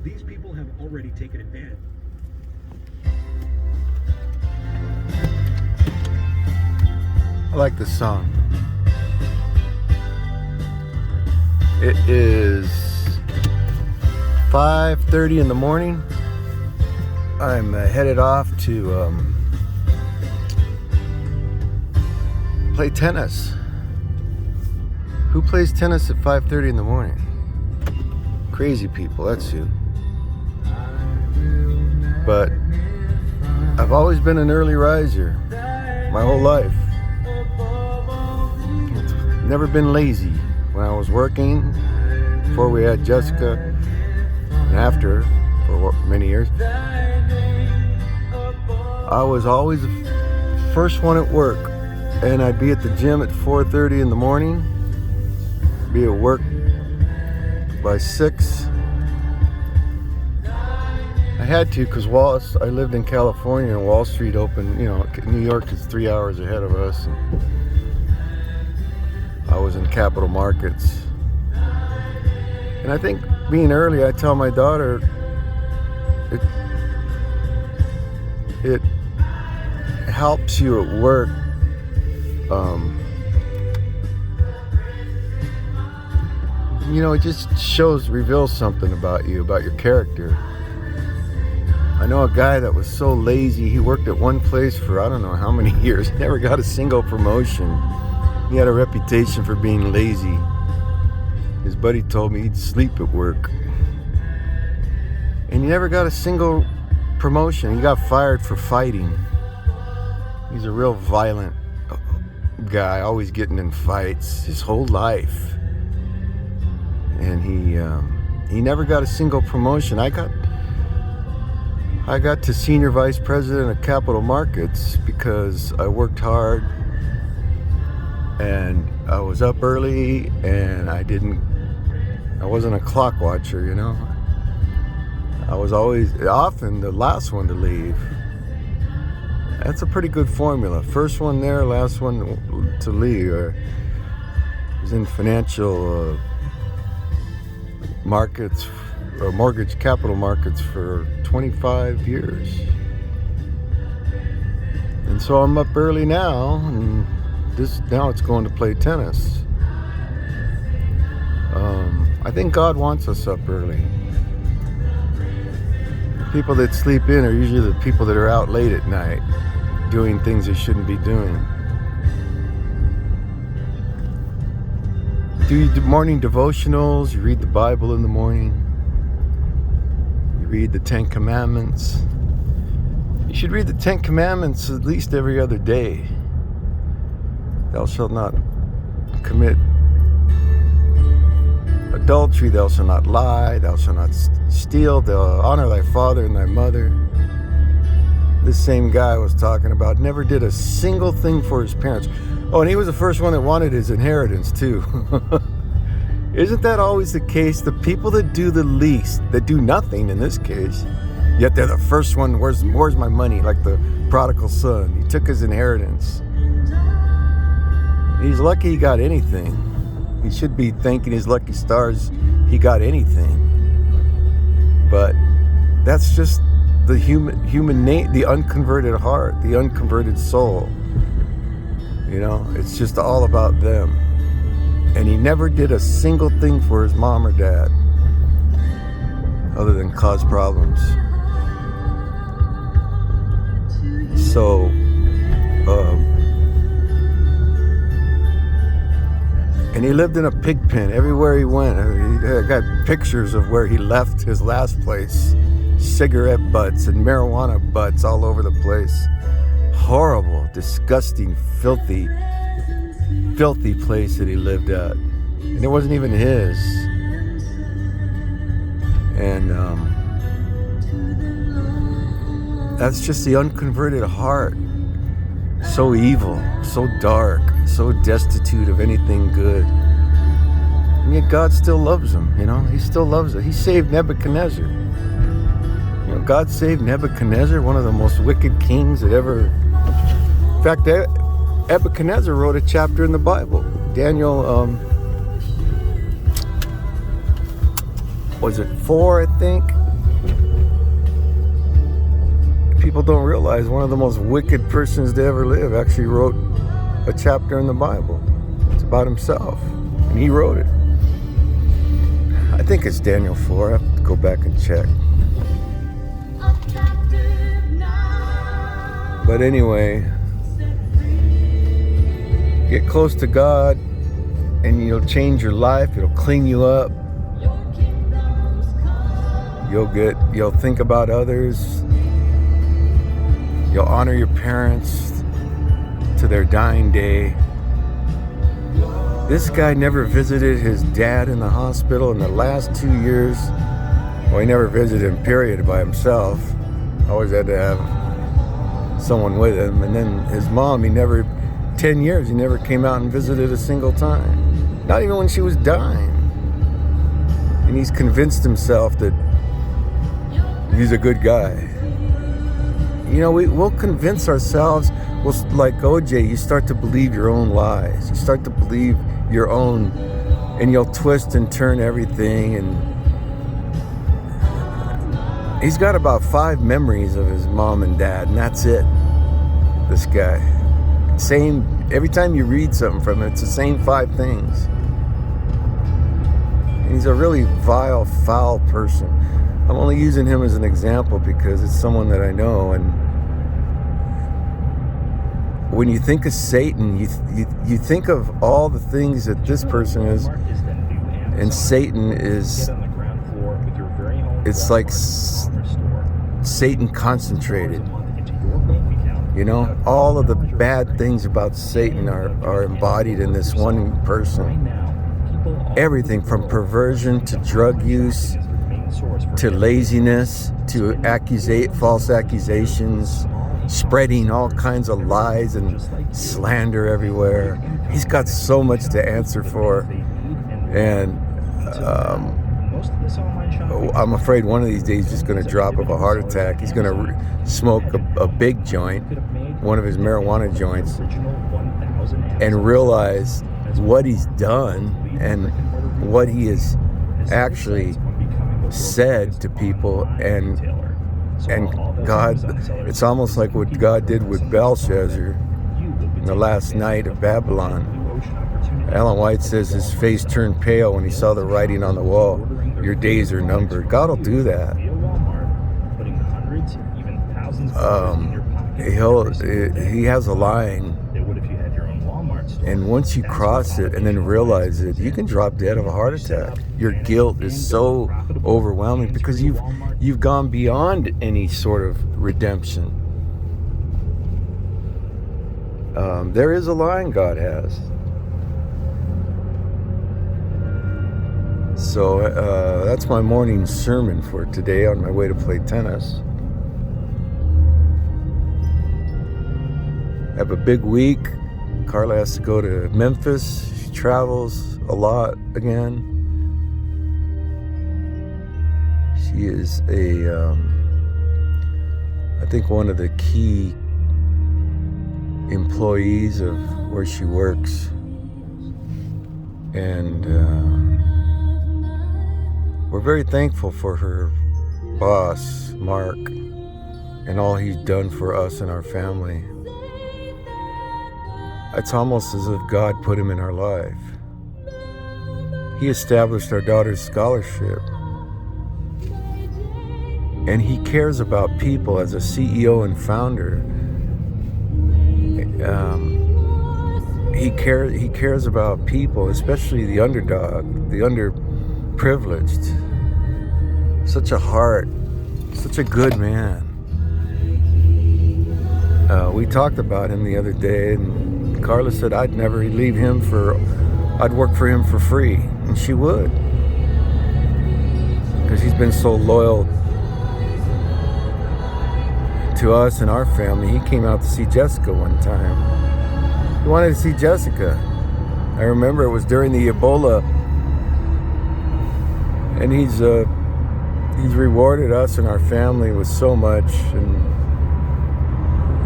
These people have already taken advantage. I like this song. It is 5:30 in the morning. I'm headed off to play tennis. Who plays tennis at 5:30 in the morning? Crazy people, that's who. But I've always been an early riser my whole life. Never been lazy. When I was working, before we had Jessica, and after, for many years, I was always the first one at work. And I'd be at the gym at 4:30 in the morning, be at work by 6. I had to, because I lived in California, and Wall Street opened, New York is 3 hours ahead of us. And I was in capital markets. And I think being early, I tell my daughter, it helps you at work. It just reveals something about you, about your character. I know a guy that was so lazy, he worked at one place for I don't know how many years, never got a single promotion. He had a reputation for being lazy. His buddy told me he'd sleep at work. And he never got a single promotion. He got fired for fighting. He's a real violent guy, always getting in fights his whole life. And he never got a single promotion. I got to senior vice president of capital markets because I worked hard and I was up early and I wasn't a clock watcher, I was often the last one to leave. That's a pretty good formula. First one there, last one to leave. I was in financial markets, or mortgage capital markets for 25 years. And so I'm up early now, and now it's going to play tennis. I think God wants us up early. People that sleep in are usually the people that are out late at night, doing things they shouldn't be doing. Do you do morning devotionals? You read the Bible in the morning? You read the 10 Commandments? You should read the 10 Commandments at least every other day. Thou shalt not commit adultery, thou shalt not lie, thou shalt not steal, thou honor thy father and thy mother. This same guy was talking about never did a single thing for his parents. Oh, and he was the first one that wanted his inheritance too. Isn't that always the case? The people that do the least, that do nothing in this case, yet they're the first one, where's my money? Like the prodigal son. He took his inheritance. He's lucky he got anything. He should be thanking his lucky stars he got anything. But that's just the human the unconverted heart, the unconverted soul. It's just all about them. And he never did a single thing for his mom or dad other than cause problems. So, and he lived in a pig pen everywhere he went. I got pictures of where he left his last place. Cigarette butts and marijuana butts all over the place. Horrible, disgusting, filthy place that he lived at. And it wasn't even his. And that's just the unconverted heart. So evil, so dark, so destitute of anything good. And yet God still loves him, He still loves it. He saved Nebuchadnezzar. God saved Nebuchadnezzar, one of the most wicked kings that ever... In fact, Nebuchadnezzar wrote a chapter in the Bible. Daniel, was it 4, I think? people don't realize one of the most wicked persons to ever live actually wrote a chapter in the Bible. It's about himself, and he wrote it. I think it's Daniel 4. I have to go back and check. But anyway, get close to God and you'll change your life. It'll clean you up. You'll think about others. You'll honor your parents to their dying day. This guy never visited his dad in the hospital in the last 2 years. Well, he never visited him, period, by himself. Always had to have someone with him. And then his mom, 10 years, he never came out and visited a single time. Not even when she was dying. And he's convinced himself that he's a good guy. You know, we'll convince ourselves. Well, like OJ, you start to believe your own lies. You start to believe your own, and you'll twist and turn everything. And he's got about 5 memories of his mom and dad, and that's it. This guy. Same, every time you read something from him, it's the same 5 things. And he's a really vile, foul person. I'm only using him as an example because it's someone that I know. And when you think of Satan, you think of all the things that this person is, and Satan is, it's like Satan concentrated. You know, all of the bad things about Satan are embodied in this one person. Everything from perversion to drug use to laziness to false accusations, spreading all kinds of lies and slander everywhere. He's got so much to answer for. And I'm afraid one of these days he's just going to drop of a heart attack. He's going to smoke a big joint, one of his marijuana joints, and realize what he's done and what he has actually said to people. And God, it's almost like what God did with Belshazzar in the last night of Babylon. Ellen White says his face turned pale when he saw the writing on the wall. Your days are numbered. God will do that. He has a line. And once you cross it and then realize it, you can drop dead of a heart attack. Your guilt is so overwhelming because you've gone beyond any sort of redemption. There is a line God has. So that's my morning sermon for today on my way to play tennis. I have a big week. Carla has to go to Memphis. She travels a lot again. She is I think one of the key employees of where she works. And we're very thankful for her boss, Mark, and all he's done for us and our family. It's almost as if God put him in our life. He established our daughter's scholarship. And he cares about people as a CEO and founder. He cares about people, especially the underdog, the underprivileged. Such a heart, such a good man. We talked about him the other day, and Carla said I'd never leave him I'd work for him for free, and she would, because he's been so loyal to us and our family. He came out to see Jessica one time. He wanted to see Jessica. I remember it was during the Ebola, and he's rewarded us and our family with so much. And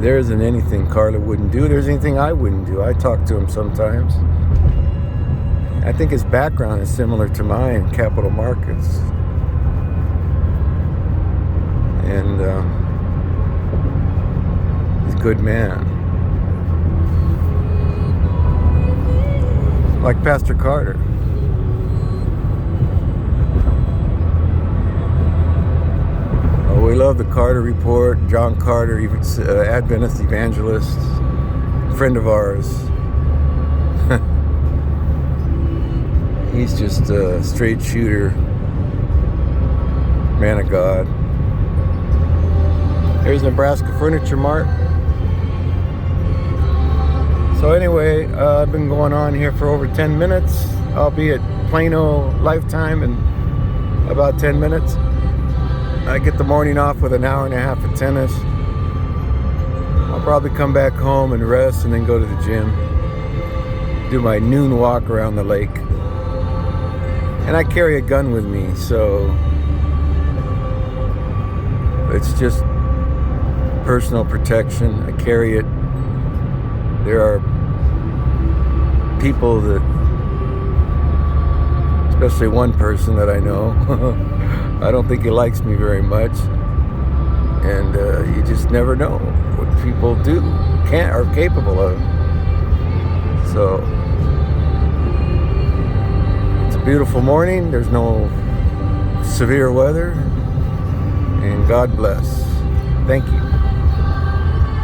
there isn't anything Carla wouldn't do. There's anything I wouldn't do. I talk to him sometimes. I think his background is similar to mine, capital markets. And good man. Like Pastor Carter. Oh, we love the Carter Report. John Carter, Adventist evangelist, friend of ours. He's just a straight shooter, man of God. There's Nebraska Furniture Mart. So anyway, I've been going on here for over 10 minutes. I'll be at Plano Lifetime in about 10 minutes. I get the morning off with an hour and a half of tennis. I'll probably come back home and rest and then go to the gym. Do my noon walk around the lake. And I carry a gun with me, so it's just personal protection. I carry it. There are people that, especially one person that I know, I don't think he likes me very much. And you just never know what people do, are capable of. So it's a beautiful morning. There's no severe weather. And God bless. Thank you.